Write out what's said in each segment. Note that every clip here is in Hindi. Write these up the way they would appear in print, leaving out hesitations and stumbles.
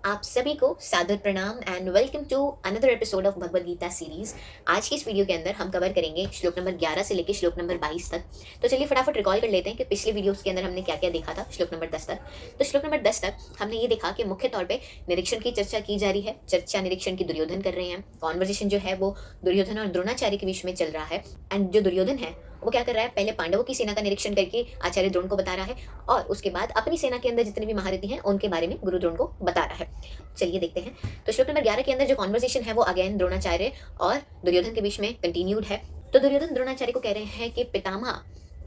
आप सभी को सादर प्रणाम and welcome to another episode of Bhagavad Gita series. आज की इस वीडियो के अंदर हम कवर करेंगे श्लोक नंबर 11 से लेकर श्लोक नंबर 22 तक। तो चलिए फटाफट रिकॉल कर लेते हैं कि पिछले वीडियोस के अंदर हमने क्या क्या देखा था श्लोक नंबर 10 तक। तो श्लोक नंबर 10 तक हमने ये देखा कि मुख्य तौर पे निरीक्षण की चर्चा की जा रही है। चर्चा निरीक्षण की दुर्योधन कर रहे हैं। कॉन्वर्जेशन जो है वो दुर्योधन और द्रोणाचार्य के बीच में चल रहा है। एंड जो दुर्योधन है वो क्या कर रहा है, पहले पांडवों की सेना का निरीक्षण करके आचार्य द्रोण को बता रहा है और उसके बाद अपनी सेना के अंदर जितने भी महारथी हैं उनके बारे में गुरु द्रोण को बता रहा है। चलिए देखते हैं। तो श्लोक नंबर 11 के अंदर जो कॉन्वर्सेशन है वो अगेन द्रोणाचार्य और दुर्योधन के बीच में कंटिन्यूड है। तो दुर्योधन द्रोणाचार्य को कह रहे हैं कि पितामह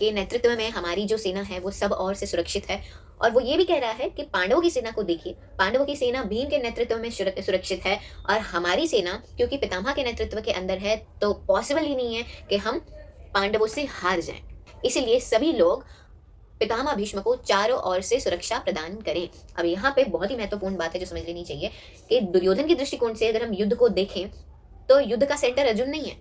के नेतृत्व में हमारी जो सेना है वो सब और से सुरक्षित है। और वो ये भी कह रहा है कि पांडवों की सेना को देखिए, पांडवों की सेना भीम के नेतृत्व में सुरक्षित है और हमारी सेना क्योंकि पितामह के नेतृत्व के अंदर है तो पॉसिबल ही नहीं है कि हम पांडवों से हार जाएं। इसलिए सभी लोग पितामह भीष्म को चारों ओर से सुरक्षा प्रदान करें। अब यहाँ पे बहुत ही महत्वपूर्ण बात है जो समझ लेनी चाहिए कि दुर्योधन के दृष्टिकोण से अगर हम युद्ध को देखें तो युद्ध का सेंटर अर्जुन नहीं है।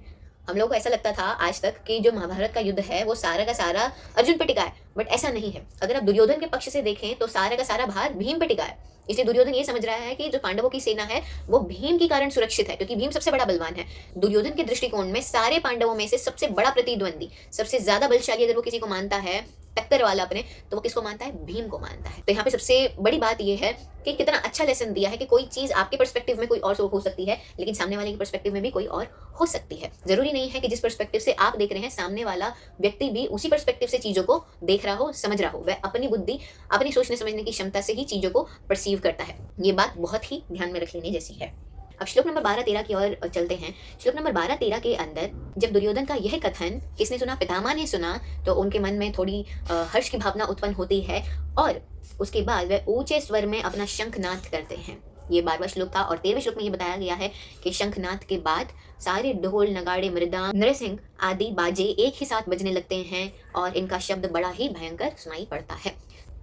हम लोगों को ऐसा लगता था आज तक कि जो महाभारत का युद्ध है वो सारा का सारा अर्जुन पे टिका है, बट ऐसा नहीं है। अगर आप दुर्योधन के पक्ष से देखें तो सारा का सारा भार भीम पे टिका है। इसलिए दुर्योधन ये समझ रहा है कि जो पांडवों की सेना है वो भीम के कारण सुरक्षित है क्योंकि भीम सबसे बड़ा बलवान है। दुर्योधन के दृष्टिकोण में सारे पांडवों में से सबसे बड़ा प्रतिद्वंदी, सबसे ज्यादा बलशाली अगर वो किसी को मानता है, टक्कर वाला अपने, तो वो किसको मानता है? भीम को मानता है। तो यहाँ पे सबसे बड़ी बात ये है कि कितना अच्छा लेसन दिया है कि कोई चीज आपके पर्सपेक्टिव में कोई और हो सकती है लेकिन सामने वाले के पर्सपेक्टिव में भी कोई और हो सकती है। जरूरी नहीं है कि जिस पर्सपेक्टिव से आप देख रहे हैं सामने वाला व्यक्ति भी उसी पर्सपेक्टिव से चीजों को देख रहा हो, समझ रहा हो। वह अपनी बुद्धि, अपनी सोचने समझने की क्षमता से ही चीजों को परसीव करता है। ये बात बहुत ही ध्यान में रख लेने जैसी है। अब श्लोक नंबर 12-13 की ओर चलते हैं। श्लोक नंबर 12-13 के अंदर जब दुर्योधन का यह कथन किसने सुना? पितामह ने सुना। तो उनके मन में थोड़ी हर्ष की भावना उत्पन्न होती है और उसके बाद वह ऊंचे स्वर में अपना शंखनाद करते हैं। ये 12वां श्लोक था और 13वें श्लोक में ये बताया गया है कि शंखनाद के बाद सारे ढोल, नगाड़े, मृदंग, नृसिंह आदि बाजे एक ही साथ बजने लगते हैं और इनका शब्द बड़ा ही भयंकर सुनाई पड़ता है।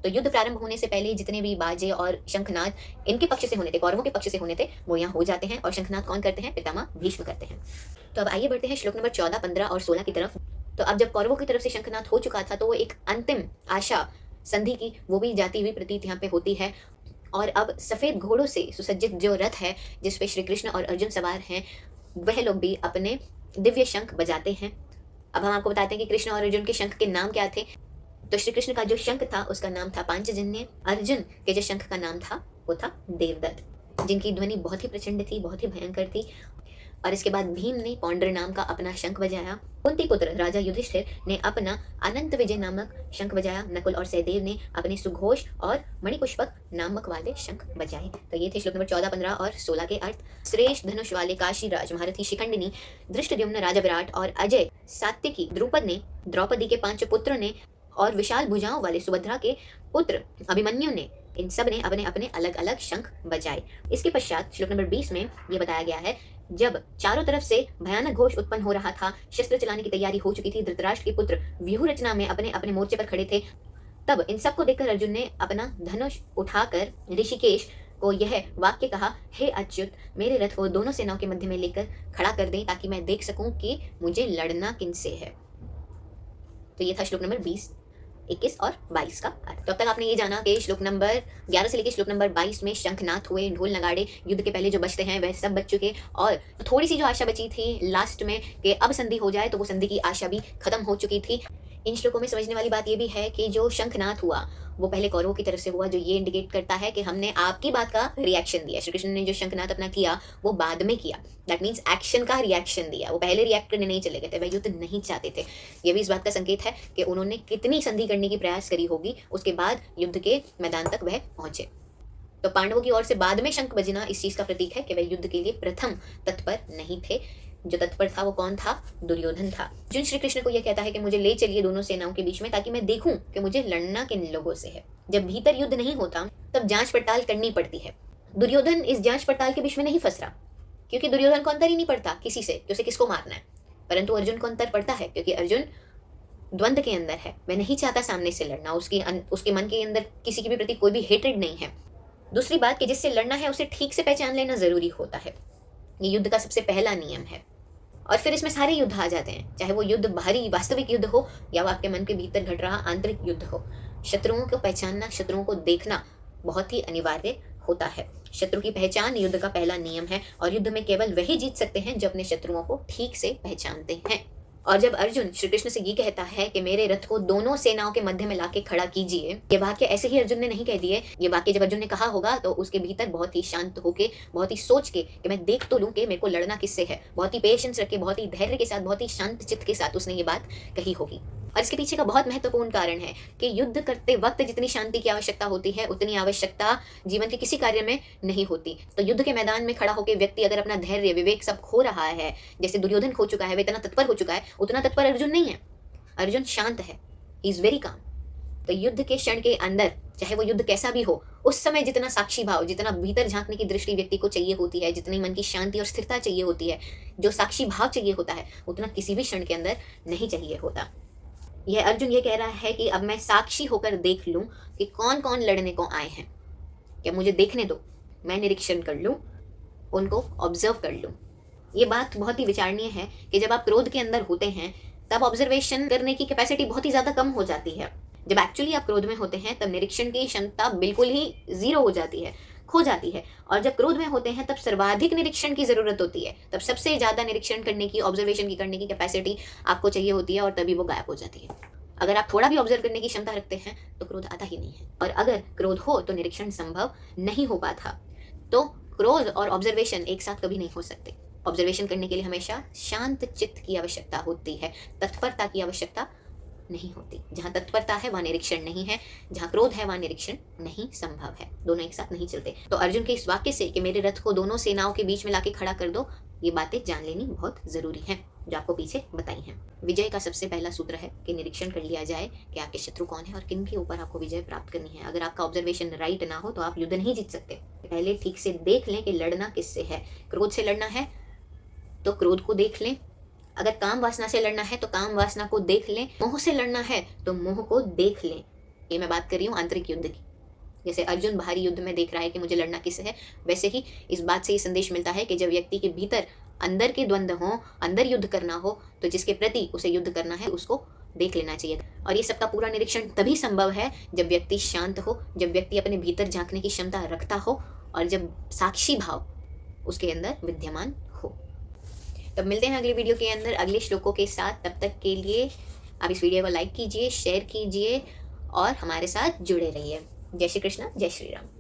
तो युद्ध प्रारंभ होने से पहले जितने भी बाजे और शंखनाद इनके पक्ष से होने थे, कौरवों के पक्ष से होने थे, वो यहाँ हो जाते हैं और शंखनाद कौन करते हैं? पितामह भीष्म करते हैं। तो अब आइए बढ़ते हैं श्लोक नंबर 14, 15 और 16 की तरफ। तो अब जब कौरवों की तरफ से शंखनाद हो चुका था तो वो एक अंतिम आशा संधि की वो भी जाती हुई प्रतीत यहाँ पे होती है। और अब सफेद घोड़ों से सुसज्जित जो रथ है जिसपे श्री कृष्ण और अर्जुन सवार हैं, वह लोग भी अपने दिव्य शंख बजाते हैं। अब हम आपको बताते हैं कि कृष्ण और अर्जुन के शंख के नाम क्या थे। तो श्री कृष्ण का जो शंख था उसका नाम था पांचजन्य। अर्जुन के जो शंख का नाम था वो था देवदत्त, जिनकी ध्वनि बहुत ही प्रचंड थी, बहुत ही भयंकर थी। और इसके बाद भीम ने पौंड्र नाम का अपना शंख बजाया। कुंती पुत्र राजा युधिष्ठिर ने अपना अनंत विजय नामक शंख बजाया। नकुल और सहदेव ने अपने सुघोष और मणिपुष्पक नामक वाले शंख बजाए। तो ये थे श्लोक नंबर 14, 15 और 16 के अर्थ। श्रेष्ठ धनुष वाले काशीराज महारथी शिखंडिनी, धृष्टद्युम्न राजा विराट और अजय सात्यकी द्रुपद ने, द्रौपदी के 5 पुत्रों ने और विशाल भुजाओं वाले सुभद्रा के पुत्र अभिमन्यु ने, इन सब ने अपने अपने अलग अलग शंख बजाए। इसके पश्चात श्लोक नंबर 20 में ये बताया गया है, जब चारों तरफ से भयानक घोष उत्पन्न हो रहा था, शस्त्र चलाने की तैयारी हो चुकी थी, धृतराष्ट्र के पुत्र व्यूह रचना में अपने अपने मोर्चे पर खड़े थे, तब इन सबको देखकर अर्जुन ने अपना धनुष उठाकर ऋषिकेश को यह वाक्य कहा, हे अच्युत, मेरे रथ को दोनों सेनाओं के मध्य में लेकर खड़ा कर दें ताकि मैं देख सकूं कि मुझे लड़ना किनसे है। तो ये था श्लोक नंबर 20, 21 और 22 का अर्थ। तो अब तक आपने ये जाना कि श्लोक नंबर 11 से लेकर श्लोक नंबर 22 में शंखनाद हुए, ढोल नगाड़े युद्ध के पहले जो बजते हैं वह सब बज चुके और थोड़ी सी जो आशा बची थी लास्ट में कि अब संधि हो जाए, तो वो संधि की आशा भी खत्म हो चुकी थी। इन श्लोकों में समझने वाली बात यह भी है कि जो शंखनाद हुआ वो पहले कौरवों की तरफ से हुआ, जो ये इंडिकेट करता है कि हमने आपकी बात का रिएक्शन दिया। श्री कृष्ण ने जो शंखनाद अपना किया वो बाद में किया, दैट मीन्स एक्शन का रिएक्शन दिया। वो पहले रिएक्ट करने नहीं चले गए थे, वह युद्ध नहीं चाहते थे। ये भी इस बात का संकेत है कि उन्होंने कितनी संधि करने की प्रयास करी होगी, उसके बाद युद्ध के मैदान तक वह पहुंचे। तो पांडवों की ओर से बाद में शंख बजना इस चीज का प्रतीक है कि वह युद्ध के लिए प्रथम तत्पर नहीं थे। जो तत्पर था वो कौन था? दुर्योधन था। अर्जुन श्री कृष्ण को यह कहता है कि मुझे ले चलिए दोनों सेनाओं के बीच में ताकि मैं देखूं कि मुझे लड़ना किन लोगों से है। जब भीतर युद्ध नहीं होता तब जांच पड़ताल करनी पड़ती है। दुर्योधन इस जांच पड़ताल के बीच में नहीं फंस रहा क्योंकि दुर्योधन को अंतर ही नहीं पड़ता किसी से कि उसे किसको मारना है, परंतु अर्जुन को अंतर पड़ता है क्योंकि अर्जुन द्वंद के अंदर है। वह नहीं चाहता सामने से लड़ना, उसके मन के अंदर किसी के भी प्रति कोई भी हेट्रेड नहीं है। दूसरी बात कि जिससे लड़ना है उसे ठीक से पहचान लेना जरूरी होता है। ये युद्ध का सबसे पहला नियम है और फिर इसमें सारे युद्ध आ जाते हैं, चाहे वो युद्ध बाहरी वास्तविक युद्ध हो या वो आपके मन के भीतर घट रहा आंतरिक युद्ध हो। शत्रुओं को पहचानना, शत्रुओं को देखना बहुत ही अनिवार्य होता है। शत्रु की पहचान युद्ध का पहला नियम है और युद्ध में केवल वही जीत सकते हैं जो अपने शत्रुओं को ठीक से पहचानते हैं। और जब अर्जुन श्री कृष्ण से ये कहता है कि मेरे रथ को दोनों सेनाओं के मध्य में लाके खड़ा कीजिए, ये वाक्य ऐसे ही अर्जुन ने नहीं कह दिए। ये वाक्य जब अर्जुन ने कहा होगा तो उसके भीतर बहुत ही शांत होके, बहुत ही सोच के कि मैं देख तो लूं कि मेरे को लड़ना किससे है, बहुत ही पेशेंस रख के, बहुत ही धैर्य के साथ, बहुत ही शांत चित्त के साथ उसने ये बात कही होगी। और इसके पीछे का बहुत महत्वपूर्ण कारण है कि युद्ध करते वक्त जितनी शांति की आवश्यकता होती है उतनी आवश्यकता जीवन के किसी कार्य में नहीं होती। तो युद्ध के मैदान में खड़ा होकर व्यक्ति अगर अपना धैर्य विवेक सब खो रहा है, जैसे दुर्योधन खो चुका है, वे इतना तत्पर हो चुका है, उतना तत्पर अर्जुन नहीं है। अर्जुन शांत है, इज वेरी काम। तो युद्ध के क्षण के अंदर, चाहे वो युद्ध कैसा भी हो, उस समय जितना साक्षी भाव, जितना भीतर झांकने की दृष्टि व्यक्ति को चाहिए होती है, जितनी मन की शांति और स्थिरता चाहिए होती है, जो साक्षी भाव चाहिए होता है, उतना किसी भी क्षण के अंदर नहीं चाहिए होता। यह अर्जुन ये कह रहा है कि अब मैं साक्षी होकर देख लूं कि कौन कौन लड़ने को आए हैं। क्या मुझे देखने दो, मैं निरीक्षण कर लूं, उनको ऑब्जर्व कर लूं। ये बात बहुत ही विचारणीय है कि जब आप क्रोध के अंदर होते हैं तब ऑब्जर्वेशन करने की कैपेसिटी बहुत ही ज्यादा कम हो जाती है। जब एक्चुअली आप क्रोध में होते हैं तब निरीक्षण की क्षमता बिल्कुल ही जीरो हो जाती है, खो जाती है। और जब क्रोध में होते हैं तब सर्वाधिक निरीक्षण की जरूरत होती है, तब सबसे ज्यादा निरीक्षण करने की, ऑब्जर्वेशन की करने की कैपेसिटी आपको चाहिए होती है और तभी वो गायब हो जाती है। अगर आप थोड़ा भी ऑब्जर्व करने की क्षमता रखते हैं तो क्रोध आता ही नहीं है, और अगर क्रोध हो तो निरीक्षण संभव नहीं हो पाता। तो क्रोध और ऑब्जर्वेशन एक साथ कभी नहीं हो सकते। ऑब्जर्वेशन करने के लिए हमेशा शांत चित्त की आवश्यकता होती है, तत्परता की आवश्यकता नहीं होती। जहाँ तत्परता है वहाँ निरीक्षण नहीं है, जहाँ क्रोध है वहाँ निरीक्षण नहीं संभव है, दोनों एक साथ नहीं चलते। तो अर्जुन के इस वाक्य से कि मेरे रथ को दोनों सेनाओं के बीच में लाके खड़ा कर दो, ये बातें जान लेनी बहुत जरूरी है जो आपको पीछे बताई हैं। विजय का सबसे पहला सूत्र है कि निरीक्षण कर लिया जाए कि आपके शत्रु कौन है और किन के ऊपर आपको विजय प्राप्त करनी है। अगर आपका ऑब्जर्वेशन राइट ना हो तो आप युद्ध नहीं जीत सकते। पहले ठीक से देख लें कि लड़ना किससे है। क्रोध से लड़ना है तो क्रोध को देख लें, अगर काम वासना से लड़ना है तो काम वासना को देख लें, मोह से लड़ना है तो मोह को देख लें। ये मैं बात कर रही हूँ आंतरिक युद्ध की। जैसे अर्जुन बाहरी युद्ध में देख रहा है कि मुझे लड़ना किससे है, वैसे ही इस बात से ये संदेश मिलता है कि जब व्यक्ति के भीतर अंदर के द्वंद्व हो, अंदर युद्ध करना हो, तो जिसके प्रति उसे युद्ध करना है उसको देख लेना चाहिए। और ये सबका पूरा निरीक्षण तभी संभव है जब व्यक्ति शांत हो, जब व्यक्ति अपने भीतर झांकने की क्षमता रखता हो और जब साक्षी भाव उसके अंदर विद्यमान हो। तब मिलते हैं अगली वीडियो के अंदर अगले श्लोकों के साथ। तब तक के लिए आप इस वीडियो को लाइक कीजिए, शेयर कीजिए और हमारे साथ जुड़े रहिए। जय श्री कृष्ण, जय श्री राम।